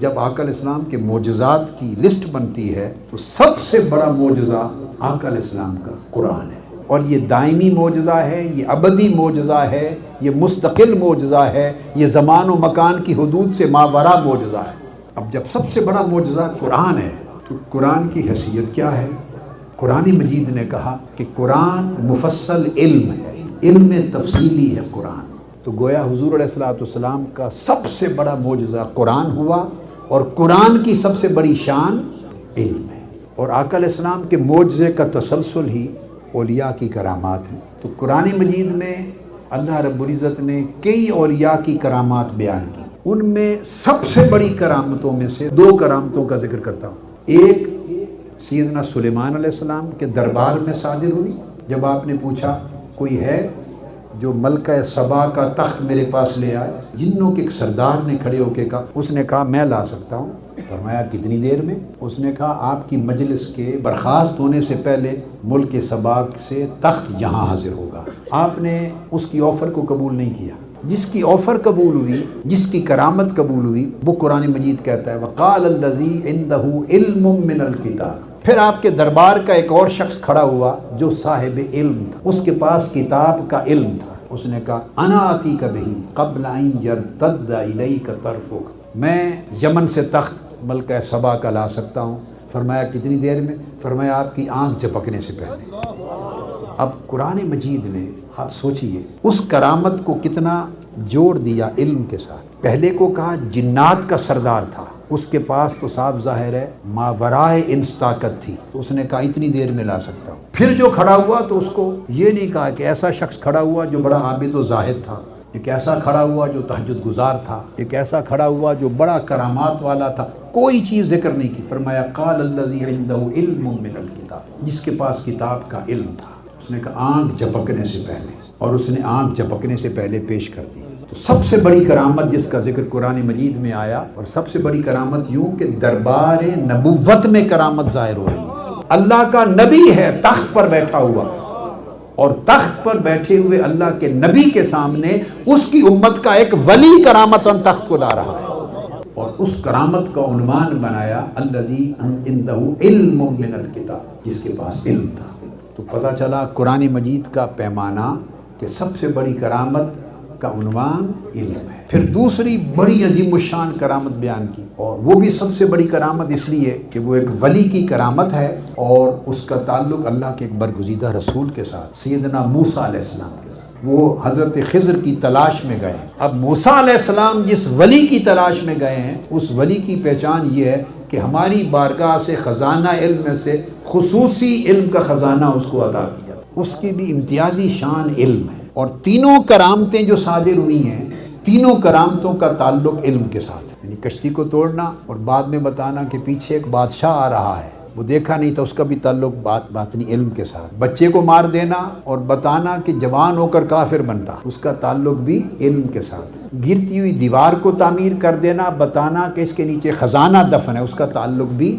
جب آقا علیہ السلام کے معجزات کی لسٹ بنتی ہے تو سب سے بڑا معجزہ آقا علیہ السلام کا قرآن ہے، اور یہ دائمی معجزہ ہے، یہ ابدی معجزہ ہے، یہ مستقل معجزہ ہے، یہ زمان و مکان کی حدود سے ماوراء معجزہ ہے۔ اب جب سب سے بڑا معجزہ قرآن ہے تو قرآن کی حیثیت کیا ہے؟ قرآن مجید نے کہا کہ قرآن مفصل علم ہے، علم تفصیلی ہے قرآن۔ تو گویا حضور علیہ السلام کا سب سے بڑا معجزہ قرآن ہوا، اور قرآن کی سب سے بڑی شان علم ہے، اور آقا علیہ السلام کے معجزے کا تسلسل ہی اولیاء کی کرامات ہیں۔ تو قرآن مجید میں اللہ رب العزت نے کئی اولیاء کی کرامات بیان کی، ان میں سب سے بڑی کرامتوں میں سے دو کرامتوں کا ذکر کرتا ہوں۔ ایک سیدنا سلیمان علیہ السلام کے دربار میں صادر ہوئی، جب آپ نے پوچھا کوئی ہے جو ملکہ سبا کا تخت میرے پاس لے آئے، جنوں کے ایک سردار نے کھڑے ہو کے کہا، اس نے کہا میں لا سکتا ہوں۔ فرمایا کتنی دیر میں؟ اس نے کہا آپ کی مجلس کے برخاست ہونے سے پہلے ملک سبا سے تخت یہاں حاضر ہوگا۔ آپ نے اس کی آفر کو قبول نہیں کیا۔ جس کی آفر قبول ہوئی، جس کی کرامت قبول ہوئی، وہ قرآن مجید کہتا ہے وَقَالَ الَّذِي عِندَهُ عِلْمٌ مِّنَ الْكِتَابِ۔ پھر آپ کے دربار کا ایک اور شخص کھڑا ہوا جو صاحب علم تھا، اس کے پاس کتاب کا علم تھا۔ اس نے کہا انا آتیک بہ قبل ان یرتد الیک طرفک، میں یمن سے تخت ملکہ سبا کا لا سکتا ہوں۔ فرمایا کتنی دیر میں؟ فرمایا آپ کی آنکھ جھپکنے سے پہلے۔ اب قرآن مجید نے، آپ سوچئے اس کرامت کو کتنا جوڑ دیا علم کے ساتھ۔ پہلے کو کہا جنات کا سردار تھا، اس کے پاس تو صاف ظاہر ہے ماورائے انس طاقت تھی، تو اس نے کہا اتنی دیر میں لا سکتا ہوں۔ پھر جو کھڑا ہوا تو اس کو یہ نہیں کہا کہ ایسا شخص کھڑا ہوا جو بڑا عابد و زاہد تھا، ایک ایسا کھڑا ہوا جو تہجد گزار تھا، ایک ایسا کھڑا ہوا جو بڑا کرامات والا تھا، کوئی چیز ذکر نہیں کی۔ فرمایا قال الذی عندہ علم من الکتاب، جس کے پاس کتاب کا علم تھا۔ اس نے کہا آنکھ جھپکنے سے پہلے، اور اس نے آنکھ جھپکنے سے پہلے پیش کر دی۔ تو سب سے بڑی کرامت جس کا ذکر قرآن مجید میں آیا، اور سب سے بڑی کرامت یوں کہ دربار نبوت میں کرامت ظاہر ہو رہی ہے۔ اللہ کا نبی ہے تخت پر بیٹھا ہوا، اور تخت پر بیٹھے ہوئے اللہ کے نبی کے سامنے اس کی امت کا ایک ولی کرامتاً تخت کو لا رہا ہے، اور اس کرامت کا عنوان بنایا الذی عندہ علم من الکتاب، جس کے پاس علم تھا۔ تو پتہ چلا قرآن مجید کا پیمانہ کہ سب سے بڑی کرامت کا عنوان علم ہے۔ پھر دوسری بڑی عظیم الشان کرامت بیان کی، اور وہ بھی سب سے بڑی کرامت اس لیے کہ وہ ایک ولی کی کرامت ہے، اور اس کا تعلق اللہ کے ایک برگزیدہ رسول کے ساتھ، سیدنا موسیٰ علیہ السلام کے ساتھ۔ وہ حضرت خضر کی تلاش میں گئے ہیں۔ اب موسیٰ علیہ السلام جس ولی کی تلاش میں گئے ہیں، اس ولی کی پہچان یہ ہے کہ ہماری بارگاہ سے خزانہ علم میں سے خصوصی علم کا خزانہ اس کو عطا کیا۔ اس کی بھی امتیازی شان علم ہے، اور تینوں کرامتیں جو صادر ہوئی ہیں، تینوں کرامتوں کا تعلق علم کے ساتھ ہے۔ یعنی کشتی کو توڑنا اور بعد میں بتانا کہ پیچھے ایک بادشاہ آ رہا ہے، وہ دیکھا نہیں تھا، اس کا بھی تعلق باطنی علم کے ساتھ۔ بچے کو مار دینا اور بتانا کہ جوان ہو کر کافر بنتا، اس کا تعلق بھی علم کے ساتھ۔ گرتی ہوئی دیوار کو تعمیر کر دینا، بتانا کہ اس کے نیچے خزانہ دفن ہے، اس کا تعلق بھی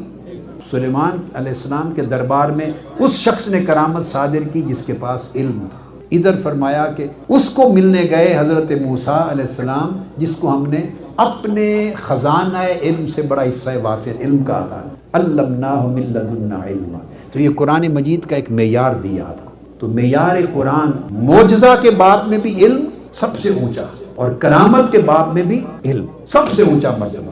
سلیمان علیہ السلام کے دربار میں اس شخص نے کرامت صادر کی جس کے پاس علم تھا۔ ادھر فرمایا کہ اس کو ملنے گئے حضرت موسیٰ علیہ السلام، جس کو ہم نے اپنے خزانہ علم سے بڑا حصہ وافر علم کا عطا کیا، علمناہ من لدنا علما۔ تو یہ قرآن مجید کا ایک معیار دیا آپ کو۔ تو معیار قرآن معجزہ کے باب میں بھی علم سب سے اونچا، اور کرامت کے باب میں بھی علم سب سے اونچا مرتبہ۔